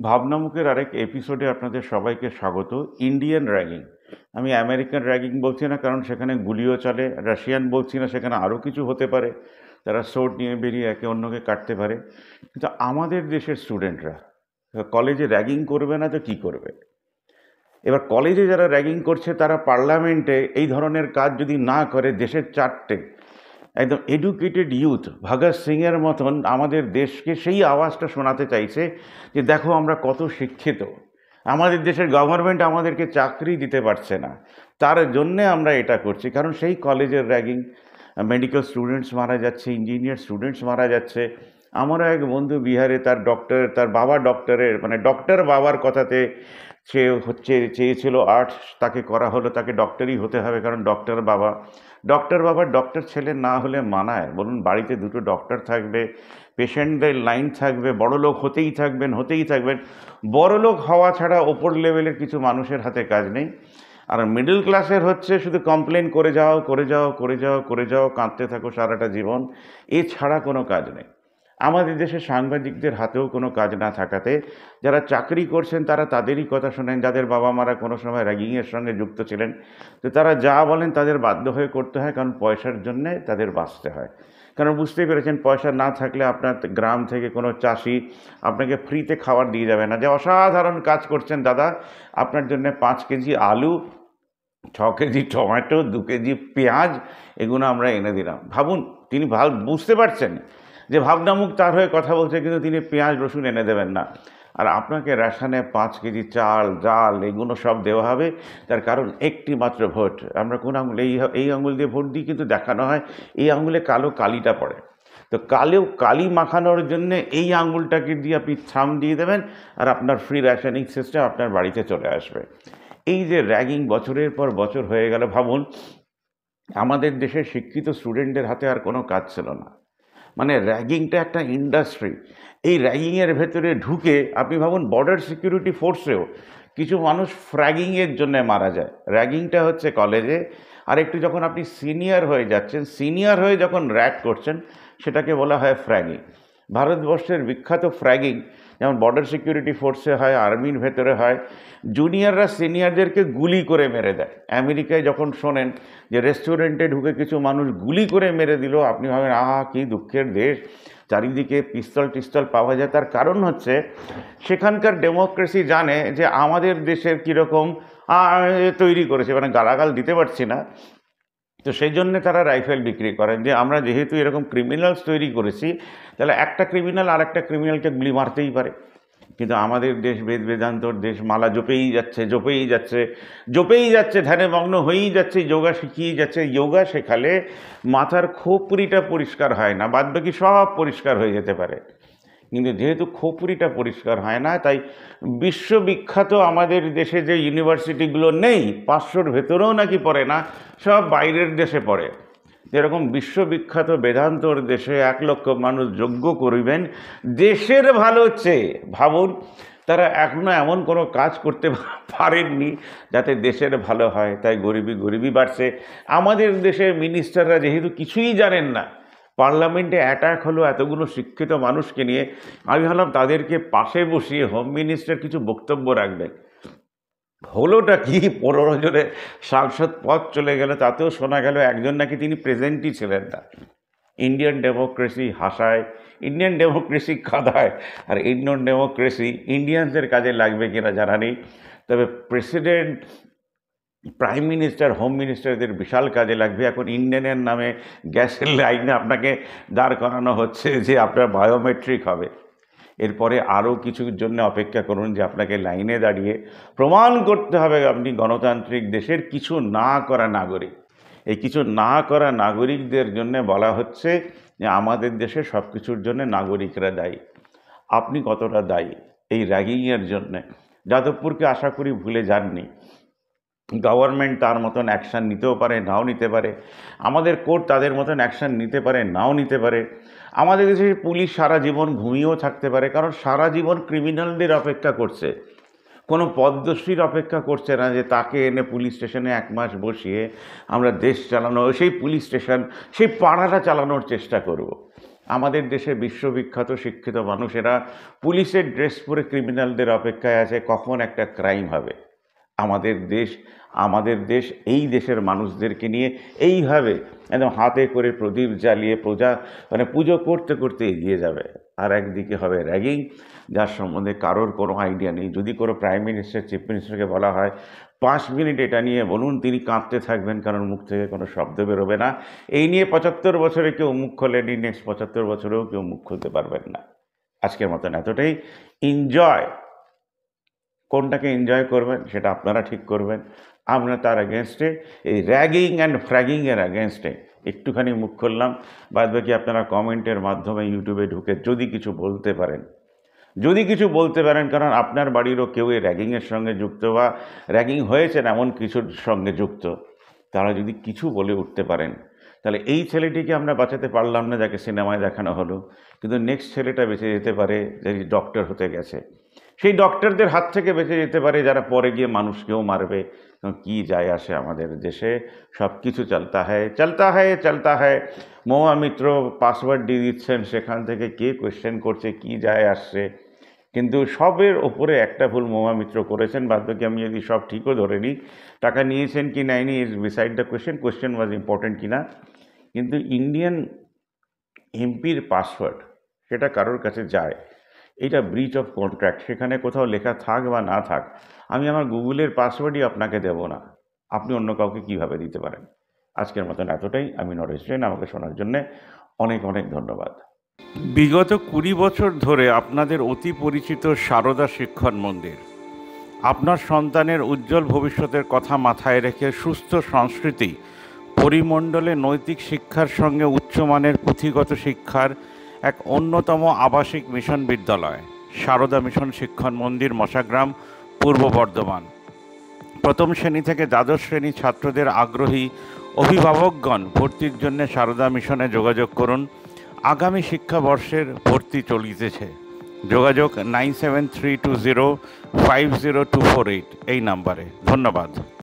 ভাবনামুখের আরেক এপিসোডে আপনাদের সবাইকে স্বাগত। ইন্ডিয়ান র্যাগিং, আমি আমেরিকান র্যাগিং বলছি না, কারণ সেখানে গুলিও চলে। রাশিয়ান বলছি না, সেখানে আরও কিছু হতে পারে, তারা সোর্ড নিয়ে বেরিয়ে একে অন্যকে কাটতে পারে। কিন্তু আমাদের দেশের স্টুডেন্টরা কলেজে র্যাগিং করবে না তো কী করবে? এবার কলেজে যারা র্যাগিং করছে তারা পার্লামেন্টে এই ধরনের কাজ যদি না করে, দেশের চারটে একদম এডুকেটেড ইউথ ভগৎ সিংয়ের মতন আমাদের দেশকে সেই আওয়াজটা শোনাতে চাইছে যে দেখো আমরা কত শিক্ষিত, আমাদের দেশের গভর্নমেন্ট আমাদেরকে চাকরি দিতে পারছে না, তার জন্যে আমরা এটা করছি। কারণ সেই কলেজের র্যাগিং, মেডিকেল স্টুডেন্টস মারা যাচ্ছে, ইঞ্জিনিয়ার স্টুডেন্টস মারা যাচ্ছে। আমারও এক বন্ধু বিহারে, তার বাবা ডক্টরের, মানে ডক্টর বাবার কথাতে সে চেয়েছিল আর্টস, তাকে করা হলো, তাকে ডক্টরই হতে হবে, কারণ ডক্টর বাবার ডক্টর ছেলে না হলে মানায়? বলুন, বাড়িতে দুটো ডক্টর থাকবে, পেশেন্টদের লাইন থাকবে, বড়লোক হতেই থাকবেন। বড়লোক হওয়া ছাড়া ওপর লেভেলের কিছু মানুষের হাতে কাজ নেই। আর মিডল ক্লাসের হচ্ছে শুধু কমপ্লেন করে যাও, কাঁদতে থাকো সারাটা জীবন, এছাড়া কোনো কাজ নেই। আমাদের দেশে সাংবাদিকদের হাতেও কোনো কাজ না থাকাতে যারা চাকরি করছেন তারা তাদেরই কথা শোনেন, যাদের বাবা মারা কোনো সময় র্যাগিংয়ের সঙ্গে যুক্ত ছিলেন। তো তারা যা বলেন তাদের বাধ্য হয়ে করতে হয়, কারণ পয়সার জন্যে তাদের বাঁচতে হয়। কারণ বুঝতেই পেরেছেন, পয়সা না থাকলে আপনার গ্রাম থেকে কোনো চাষি আপনাকে ফ্রিতে খাবার দিয়ে যাবে না, যে অসাধারণ কাজ করছেন দাদা, আপনার জন্য 5 কেজি আলু, 6 কেজি টমেটো, 2 কেজি পেঁয়াজ, এগুলো আমরা এনে দিলাম। ভাবুন, তিনি বুঝতে পারছেন যে ভাবনামুখ তার হয়ে কথা বলছে, কিন্তু তিনি পেঁয়াজ রসুন এনে দেবেন না। আর আপনাকে রেশনে 5 কেজি চাল, ডাল, এগুলো সব দেওয়া হবে। তার কারণ একটি মাত্র ভোট। আমরা কোন আঙুল, এই আঙুল দিয়ে ভোট দিই, কিন্তু দেখানো হয় এই আঙুলে কালো কালিটা পড়ে। তো কালি মাখানোর জন্য এই আঙুলটাকে দিয়ে আপনি থাম দিয়ে দেবেন, আর আপনার ফ্রি রেশনিং সিস্টেম আপনার বাড়িতে চলে আসবে। এই যে র্যাগিং বছরের পর বছর হয়ে গেল, ভাবুন আমাদের দেশের শিক্ষিত স্টুডেন্টদের হাতে আর কোনো কাজ ছিল না। মানে র্যাগিংটা একটা ইন্ডাস্ট্রি। এই র্যাগিংয়ের ভেতরে ঢুকে আপনি ভাবুন, বর্ডার সিকিউরিটি ফোর্সেও কিছু মানুষ ফ্র্যাগিংয়ের জন্য মারা যায়। র্যাগিংটা হচ্ছে কলেজে, আর একটু যখন আপনি সিনিয়র হয়ে যাচ্ছেন, সিনিয়র হয়ে যখন র্যাগ করছেন, সেটাকে বলা হয় ফ্র্যাগিং। ভারতবর্ষের বিখ্যাত ফ্র্যাগিং যেমন বর্ডার সিকিউরিটি ফোর্সে হয়, আর্মির ভেতরে হয়, জুনিয়ররা সিনিয়রদেরকে গুলি করে মেরে দেয়। আমেরিকায় যখন শোনেন যে রেস্টুরেন্টে ঢুকে কিছু মানুষ গুলি করে মেরে দিল, আপনি ভাবেন আহা কী দুঃখের দেশ, চারিদিকে পিস্তল পাওয়া যায়। তার কারণ হচ্ছে সেখানকার ডেমোক্রেসি জানে যে আমাদের দেশের কীরকম তৈরি করেছে, মানে গালাগাল দিতে পারছি না, তো সেই জন্যে তারা রাইফেল বিক্রি করেন, যে আমরা যেহেতু এরকম ক্রিমিনালস তৈরি করেছি, তাহলে একটা ক্রিমিনাল আর একটা ক্রিমিনালকে গুলি মারতেই পারে। কিন্তু আমাদের দেশ বেদান্তর দেশ, মালা জপেই যাচ্ছে, ধ্যানে মগ্ন হয়েই যাচ্ছে, যোগা শিখিয়েই যাচ্ছে। যোগা শেখালে মাথার খোপরিটা পরিষ্কার হয় না, বাদ বাকি সব পরিষ্কার হয়ে যেতে পারে। কিন্তু যেহেতু খোপরিটা পরিষ্কার হয় না, তাই বিশ্ববিখ্যাত আমাদের দেশে যে ইউনিভার্সিটিগুলো নেই, 500-র ভেতরেও নাকি পড়ে না, সব বাইরের দেশে পড়ে। যেরকম বিশ্ববিখ্যাত বেদান্তর দেশে 1 লক্ষ মানুষ যজ্ঞ করিবেন দেশের ভালো চেয়ে। ভাবুন, তারা এখনও এমন কোনো কাজ করতে পারেননি যাতে দেশের ভালো হয়, তাই গরিবি বাড়ছে। আমাদের দেশের মিনিস্টাররা যেহেতু কিছুই জানেন না, পার্লামেন্টে অ্যাটাক হলো এতগুলো শিক্ষিত মানুষকে নিয়ে, আমি ভাবলাম তাদেরকে পাশে বসিয়ে হোম মিনিস্টার কিছু বক্তব্য রাখবেন। হলোটা কি, 15 জনের সাংসদ পদ চলে গেল, তাতেও শোনা গেল একজন নাকি তিনি প্রেজেন্টই ছিলেন না। ইন্ডিয়ান ডেমোক্রেসি হাসায়, ইন্ডিয়ান ডেমোক্রেসি কাঁদায়, আর ইন্ডিয়ান ডেমোক্রেসি ইন্ডিয়ানসদের কাজে লাগবে কিনা জানা নেই। তবে প্রেসিডেন্ট, প্রাইম মিনিস্টার, হোম মিনিস্টারদের বিশাল কাজে লাগবে। এখন ইন্ডিয়ানের নামে গ্যাসের লাইনে আপনাকে দাঁড় করানো হচ্ছে যে আপনার বায়োমেট্রিক হবে। এরপরে আরও কিছুর জন্য অপেক্ষা করুন, যে আপনাকে লাইনে দাঁড়িয়ে প্রমাণ করতে হবে আপনি গণতান্ত্রিক দেশের কিছু না করা নাগরিক। এই কিছু না করা নাগরিকদের জন্য বলা হচ্ছে যে আমাদের দেশে সব কিছুর জন্য নাগরিকরা দায়ী। আপনি কতটা দায়ী এই র্যাগিংয়ের জন্যে? যাদবপুরকে আশা করি ভুলে যাননি। গভর্নমেন্ট তার মতন অ্যাকশান নিতেও পারে, নাও নিতে পারে। আমাদের কোর্ট তাদের মতন অ্যাকশান নিতে পারে, নাও নিতে পারে। আমাদের দেশের পুলিশ সারা জীবন ঘুমিয়েও থাকতে পারে, কারণ সারা জীবন ক্রিমিনালদের অপেক্ষা করছে। কোনো পদ্মশ্রীর অপেক্ষা করছে না যে তাকে এনে পুলিশ স্টেশনে 1 মাস বসিয়ে আমরা দেশ চালানো, সেই পুলিশ স্টেশন, সেই পাড়াটা চালানোর চেষ্টা করব। আমাদের দেশে বিশ্ববিখ্যাত শিক্ষিত মানুষেরা পুলিশের ড্রেস পরে ক্রিমিনালদের অপেক্ষায় আছে কখন একটা ক্রাইম হবে। আমাদের দেশ এই দেশের মানুষদেরকে নিয়ে এইভাবে একদম হাতে করে প্রদীপ জ্বালিয়ে পুজো করতে করতে এগিয়ে যাবে। আর একদিকে হবে র্যাগিং, যার সম্বন্ধে কারোর কোনো আইডিয়া নেই। যদি কোনো প্রাইম মিনিস্টার, চিফ মিনিস্টারকে বলা হয় 5 মিনিট এটা নিয়ে বলুন, তিনি কাঁদতে থাকবেন, কারণ মুখ থেকে কোনো শব্দ বেরোবে না। এই নিয়ে 75 বছরে কেউ মুখ খোলেনি, নেক্সট 75 বছরেও কেউ মুখ খুলতে পারবেন না। আজকের মতন এতটাই। এনজয়, কোনটাকে এনজয় করবেন সেটা আপনারা ঠিক করবেন। আমরা তার এগেনস্টে, এই র্যাগিং অ্যান্ড ফ্র্যাগিংয়ের এগেনস্টে একটুখানি মুখ খুললাম। বাদ বাকি আপনারা কমেন্টের মাধ্যমে ইউটিউবে ঢুকে যদি কিছু বলতে পারেন, কারণ আপনার বাড়িরও কেউ এই র্যাগিংয়ের সঙ্গে যুক্ত বা র্যাগিং হয়েছেন এমন কিছুর সঙ্গে যুক্ত, তারা যদি কিছু বলে উঠতে পারেন, তাহলে এই ছেলেটিকে আমরা বাঁচাতে পারলাম না যাকে সিনেমায় দেখানো হলো, কিন্তু নেক্সট ছেলেটা বেঁচে যেতে পারে যে ডক্টর হতে গেছে। সেই ডক্টরদের হাত থেকে বেঁচে যেতে পারে যারা পরে গিয়ে মানুষকেও মারবে। কি যায় আসে, আমাদের দেশে সব কিছু চলতা হয়। মহামিত্র পাসওয়ার্ড দিয়ে দিচ্ছেন, সেখান থেকে কে কোয়েশ্চেন করছে, কি যায় আসছে। কিন্তু সবের ওপরে একটা ভুল মহামিত্র করেছেন, বাদ বাকি আমি যদি সব ঠিকও ধরে নিই, টাকা নিয়েছেন কি নেয়নি is beside the question was important কিনা। কিন্তু ইন্ডিয়ান এমপির পাসওয়ার্ড সেটা কারোর কাছে যায়, এটা ব্রিচ অফ কন্ট্রাক্ট। সেখানে কোথাও লেখা থাক বা না থাক, আমি আমার গুগলের পাসওয়ার্ডই আপনাকে দেব না, আপনি অন্য কাউকে কিভাবে দিতে পারেন। আজকের মতন এতটাই। আমি নরেশ জৈন, আমাকে শোনার জন্যে অনেক অনেক ধন্যবাদ। বিগত 20 বছর ধরে আপনাদের অতি পরিচিত সারদা শিক্ষণ মন্দির আপনার সন্তানের উজ্জ্বল ভবিষ্যতের কথা মাথায় রেখে সুস্থ সংস্কৃতি, পরিমণ্ডলে নৈতিক শিক্ষার সঙ্গে উচ্চমানের পুঁথিগত শিক্ষার এক অন্যতম আবাসিক মিশন বিদ্যালয় সারদা মিশন শিক্ষণ মন্দির, মশাগ্রাম, পূর্ব বর্ধমান। প্রথম শ্রেণী থেকে দ্বাদশ শ্রেণী ছাত্রদের আগ্রহী অভিভাবকগণ ভর্তির জন্য সারদা মিশনে যোগাযোগ করুন। আগামী শিক্ষাবর্ষের ভর্তি চলিতেছে। যোগাযোগ 9732050248 এই নাম্বারে। ধন্যবাদ।